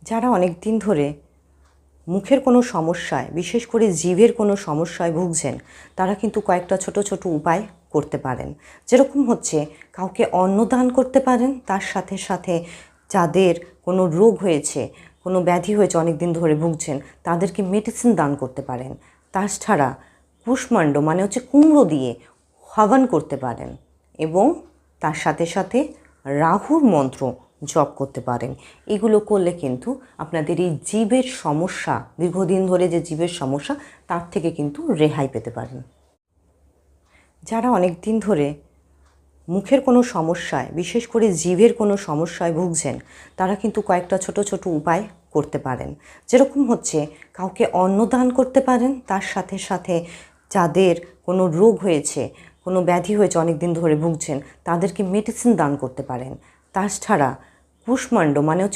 যারা অনেক দিন ধরে মুখের কোনো সমস্যায়, বিশেষ করে জিভের কোনো সমস্যায় ভুগছেন, তারা কিন্তু কয়েকটা ছোট ছোট উপায় করতে পারেন। যেরকম হচ্ছে, কাউকে অন্ন দান করতে পারেন। তার সাথে সাথে যাদের কোনো রোগ হয়েছে, কোনো ব্যাধি হয়েছে, অনেক দিন ধরে ভুগছেন, তাদেরকে মেডিসিন দান করতে পারেন। তাছাড়া কুষ্মাণ্ড মানে হচ্ছে কুমড়ো দিয়ে হবন করতে পারেন এবং তার সাথে সাথে রাহুর মন্ত্র জপ করতে পারেন। এগুলো করলে কিন্তু আপনাদের এই জিভের সমস্যা, দীর্ঘদিন ধরে যে জিভের সমস্যা, তার থেকে কিন্তু রেহাই পেতে পারেন। যারা অনেক দিন ধরে মুখের কোনো সমস্যায়, বিশেষ করে জিভের কোনো সমস্যায় ভুগছেন, তারা কিন্তু কয়েকটা ছোট ছোট উপায় করতে পারেন। যেরকম হচ্ছে, কাউকে অন্ন দান করতে পারেন। তার সাথে সাথে যাদের কোনো রোগ হয়েছে, কোনো ব্যাধি হয়েছে, অনেক দিন ধরে ভুগছেন, তাদেরকে মেডিসিন দান করতে পারেন। তাছাড়া কুষ্মাণ্ড মানে হচ্ছে